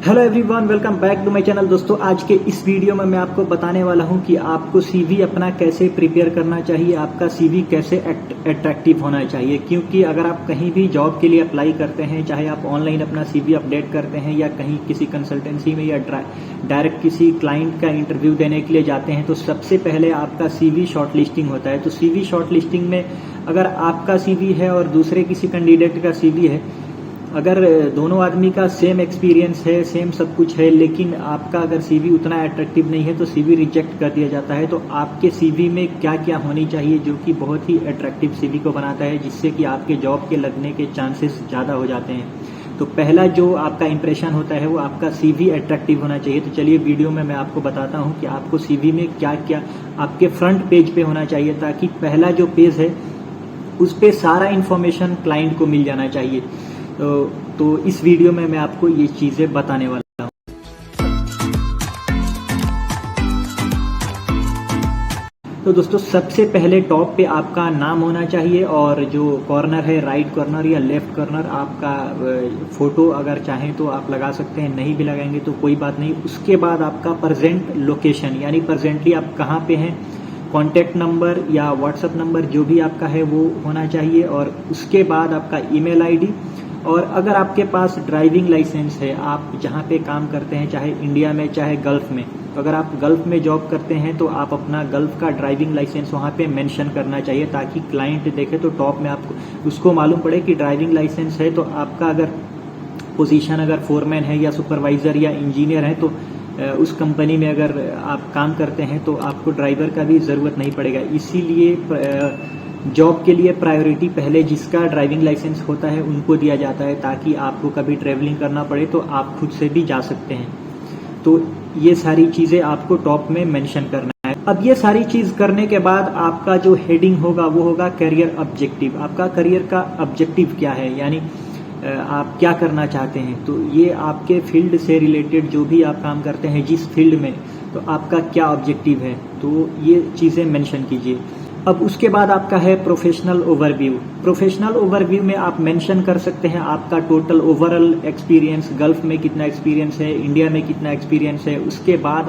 Hello everyone, welcome back to my channel. दोस्तों, आज के इस वीडियो में मैं आपको बताने वाला हूं कि आपको सीवी अपना कैसे प्रिपेयर करना चाहिए, आपका सीवी कैसे अट्रैक्टिव होना चाहिए। क्योंकि अगर आप कहीं भी जॉब के लिए अप्लाई करते हैं, चाहे आप ऑनलाइन अपना सीवी अपडेट करते हैं या कहीं किसी कंसल्टेंसी में या डायरेक्ट किसी क्लाइंट का इंटरव्यू देने के लिए जाते हैं, तो सबसे पहले आपका सीवी शॉर्टलिस्टिंग होता है। तो सीवी शॉर्टलिस्टिंग में अगर आपका सीवी है और दूसरे किसी कैंडिडेट का सीवी है, अगर दोनों आदमी का सेम एक्सपीरियंस है, सेम सब कुछ है, लेकिन आपका अगर सीवी उतना अट्रैक्टिव नहीं है तो सीवी रिजेक्ट कर दिया जाता है। तो आपके सीवी में क्या क्या होनी चाहिए जो कि बहुत ही अट्रैक्टिव सीवी को बनाता है, जिससे कि आपके जॉब के लगने के चांसेस ज़्यादा हो जाते हैं। तो पहला जो आपका इंप्रेशन होता है वो आपका सीवी अट्रैक्टिव होना चाहिए। तो चलिए वीडियो में मैं आपको बताता हूँ कि आपको सीवी में क्या क्या आपके फ्रंट पेज पे होना चाहिए, ताकि पहला जो पेज है उस पर सारा इन्फॉर्मेशन क्लाइंट को मिल जाना चाहिए। तो इस वीडियो में मैं आपको ये चीज़ें बताने वाला हूँ। तो दोस्तों, सबसे पहले टॉप पे आपका नाम होना चाहिए और जो कॉर्नर है, राइट कॉर्नर या लेफ्ट कॉर्नर, आपका फोटो अगर चाहें तो आप लगा सकते हैं, नहीं भी लगाएंगे तो कोई बात नहीं। उसके बाद आपका प्रेजेंट लोकेशन, यानी प्रेजेंटली आप कहाँ पे हैं, कॉन्टैक्ट नंबर या व्हाट्सएप नंबर जो भी आपका है वो होना चाहिए। और उसके बाद आपका ईमेल आईडी, और अगर आपके पास ड्राइविंग लाइसेंस है, आप जहाँ पे काम करते हैं, चाहे इंडिया में चाहे गल्फ में, तो अगर आप गल्फ में जॉब करते हैं तो आप अपना गल्फ का ड्राइविंग लाइसेंस वहाँ पे मेंशन करना चाहिए, ताकि क्लाइंट देखे तो टॉप में आपको उसको मालूम पड़े कि ड्राइविंग लाइसेंस है। तो आपका अगर पोजीशन अगर फोरमैन है या सुपरवाइजर या इंजीनियर है, तो उस कंपनी में अगर आप काम करते हैं तो आपको ड्राइवर का भी ज़रूरत नहीं पड़ेगा। इसीलिए जॉब के लिए प्रायोरिटी पहले जिसका ड्राइविंग लाइसेंस होता है उनको दिया जाता है, ताकि आपको कभी ट्रैवलिंग करना पड़े तो आप खुद से भी जा सकते हैं। तो ये सारी चीज़ें आपको टॉप में मेंशन करना है। अब ये सारी चीज़ करने के बाद आपका जो हेडिंग होगा वो होगा करियर ऑब्जेक्टिव। आपका करियर का ऑब्जेक्टिव क्या है, यानी आप क्या करना चाहते हैं। तो ये आपके फील्ड से रिलेटेड जो भी आप काम करते हैं, जिस फील्ड में, तो आपका क्या ऑब्जेक्टिव है, तो ये चीज़ें मेंशन कीजिए। अब उसके बाद आपका है प्रोफेशनल ओवरव्यू। प्रोफेशनल ओवरव्यू में आप मेंशन कर सकते हैं आपका टोटल ओवरऑल एक्सपीरियंस, गल्फ में कितना एक्सपीरियंस है, इंडिया में कितना एक्सपीरियंस है। उसके बाद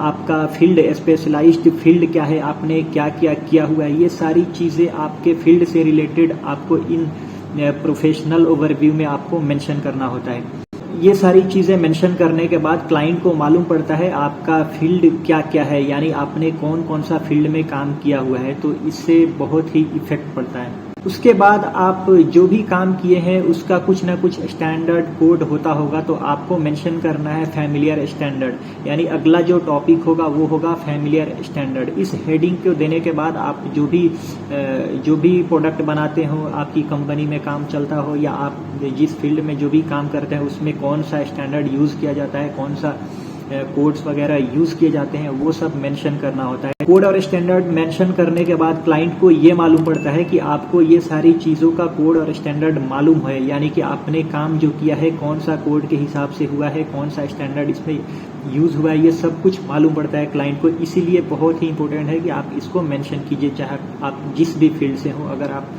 आपका फील्ड, स्पेशलाइज्ड फील्ड क्या है, आपने क्या क्या किया हुआ है, ये सारी चीज़ें आपके फील्ड से रिलेटेड आपको इन प्रोफेशनल ओवरव्यू में आपको मेंशन करना होता है। ये सारी चीज़ें मेंशन करने के बाद क्लाइंट को मालूम पड़ता है आपका फील्ड क्या क्या है, यानी आपने कौन कौन सा फील्ड में काम किया हुआ है। तो इससे बहुत ही इफेक्ट पड़ता है। उसके बाद आप जो भी काम किए हैं उसका कुछ ना कुछ स्टैंडर्ड कोड होता होगा, तो आपको मेंशन करना है फैमिलियर स्टैंडर्ड, यानी अगला जो टॉपिक होगा वो होगा फैमिलियर स्टैंडर्ड। इस हेडिंग को देने के बाद आप जो भी प्रोडक्ट बनाते हो, आपकी कंपनी में काम चलता हो, या आप जिस फील्ड में जो भी काम करते हैं उसमें कौन सा स्टैंडर्ड यूज़ किया जाता है, कौन सा कोड्स वगैरह यूज़ किए जाते हैं, वो सब मेंशन करना होता है। कोड और स्टैंडर्ड मेंशन करने के बाद क्लाइंट को ये मालूम पड़ता है कि आपको ये सारी चीज़ों का कोड और स्टैंडर्ड मालूम है, यानी कि आपने काम जो किया है कौन सा कोड के हिसाब से हुआ है, कौन सा स्टैंडर्ड इसमें यूज़ हुआ है, ये सब कुछ मालूम पड़ता है क्लाइंट को। इसीलिए बहुत ही इंपॉर्टेंट है कि आप इसको मेंशन कीजिए, चाहे आप जिस भी फील्ड से हो, अगर आप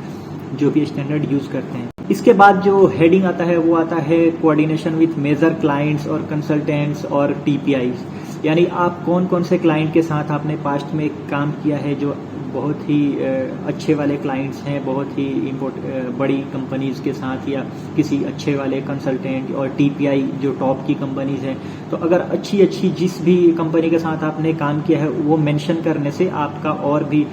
जो भी स्टैंडर्ड यूज़ करते हैं। इसके बाद जो हेडिंग आता है वो आता है कोऑर्डिनेशन विथ मेजर क्लाइंट्स और कंसल्टेंट्स और टीपीआईज, यानी आप कौन कौन से क्लाइंट के साथ आपने पास्ट में काम किया है जो बहुत ही अच्छे वाले क्लाइंट्स हैं, बहुत ही बड़ी कंपनीज के साथ, या किसी अच्छे वाले कंसल्टेंट और टीपीआई जो टॉप की कंपनीज हैं। तो अगर अच्छी जिस भी कंपनी के साथ आपने काम किया है वो मेंशन करने से आपका और भी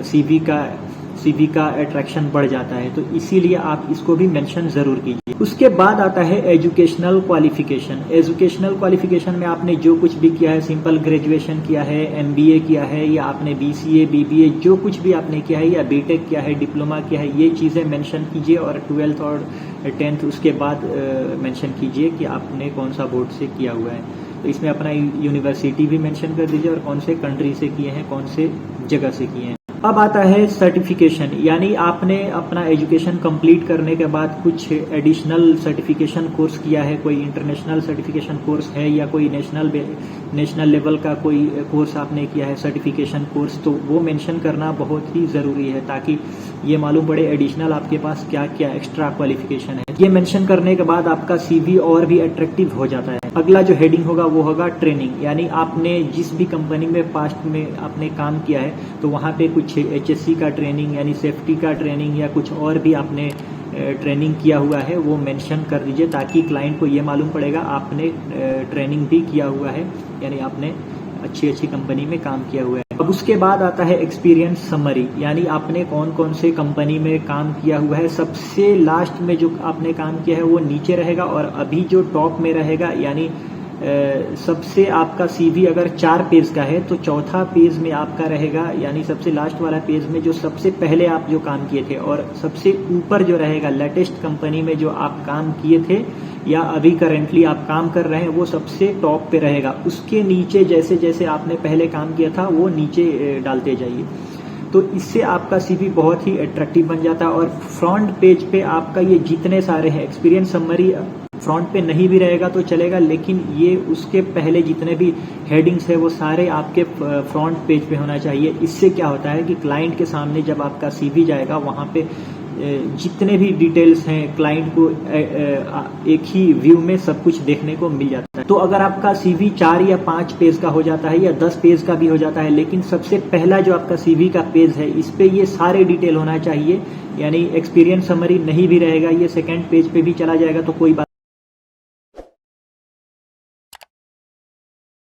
सीवी का अट्रैक्शन बढ़ जाता है। तो इसीलिए आप इसको भी मेंशन जरूर कीजिए। उसके बाद आता है एजुकेशनल क्वालिफिकेशन। एजुकेशनल क्वालिफिकेशन में आपने जो कुछ भी किया है, सिंपल ग्रेजुएशन किया है, एमबीए किया है, या आपने बीसीए बीबीए जो कुछ भी आपने किया है, या बीटेक किया है, डिप्लोमा किया है, ये चीज़ें मेंशन कीजिए। और 12th और 10th उसके बाद मेंशन कीजिए कि आपने कौन सा बोर्ड से किया हुआ है। तो इसमें अपना यूनिवर्सिटी भी मेंशन कर दीजिए और कौन से कंट्री से किए हैं, कौन से जगह से किए हैं। अब आता है सर्टिफिकेशन, यानी आपने अपना एजुकेशन कंप्लीट करने के बाद कुछ एडिशनल सर्टिफिकेशन कोर्स किया है, कोई इंटरनेशनल सर्टिफिकेशन कोर्स है या कोई नेशनल लेवल का कोई कोर्स आपने किया है सर्टिफिकेशन कोर्स, तो वो मेंशन करना बहुत ही ज़रूरी है ताकि ये मालूम पड़े एडिशनल आपके पास क्या क्या एक्स्ट्रा क्वालिफिकेशन है। ये मेंशन करने के बाद आपका CV और भी अट्रैक्टिव हो जाता है। अगला जो हेडिंग होगा वो होगा ट्रेनिंग, यानी आपने जिस भी कंपनी में पास्ट में आपने काम किया है तो वहाँ पे कुछ HSC का ट्रेनिंग यानी सेफ्टी का ट्रेनिंग या कुछ और भी आपने ट्रेनिंग किया हुआ है वो मेंशन कर दीजिए ताकि क्लाइंट को ये मालूम पड़ेगा आपने ट्रेनिंग भी किया हुआ है, यानी आपने अच्छी कंपनी में काम किया हुआ है। अब उसके बाद आता है एक्सपीरियंस समरी, यानी आपने कौन कौन से कंपनी में काम किया हुआ है। सबसे लास्ट में जो आपने काम किया है वो नीचे रहेगा और अभी जो टॉप में रहेगा, यानी सबसे आपका CV अगर 4 पेज का है तो चौथा पेज में आपका रहेगा, यानी सबसे लास्ट वाला पेज में जो सबसे पहले आप जो काम किए थे, और सबसे ऊपर जो रहेगा लेटेस्ट कंपनी में जो आप काम किए थे या अभी करेंटली आप काम कर रहे हैं वो सबसे टॉप पे रहेगा। उसके नीचे जैसे जैसे आपने पहले काम किया था वो नीचे डालते जाइए, तो इससे आपका CV बहुत ही अट्रैक्टिव बन जाता है। और फ्रंट पेज पे आपका ये जितने सारे हैं एक्सपीरियंस समरी फ्रंट पे नहीं भी रहेगा तो चलेगा, लेकिन ये उसके पहले जितने भी हेडिंग्स है वो सारे आपके फ्रंट पेज पे होना चाहिए। इससे क्या होता है कि क्लाइंट के सामने जब आपका CV जाएगा वहाँ पे जितने भी डिटेल्स हैं क्लाइंट को एक ही व्यू में सब कुछ देखने को मिल जाता है। तो अगर आपका CV 4 या 5 पेज का हो जाता है या 10 पेज का भी हो जाता है, लेकिन सबसे पहला जो आपका CV का पेज है इस पे ये सारे डिटेल होना चाहिए, यानी एक्सपीरियंस समरी नहीं भी रहेगा, ये सेकंड पेज पे भी चला जाएगा तो कोई बात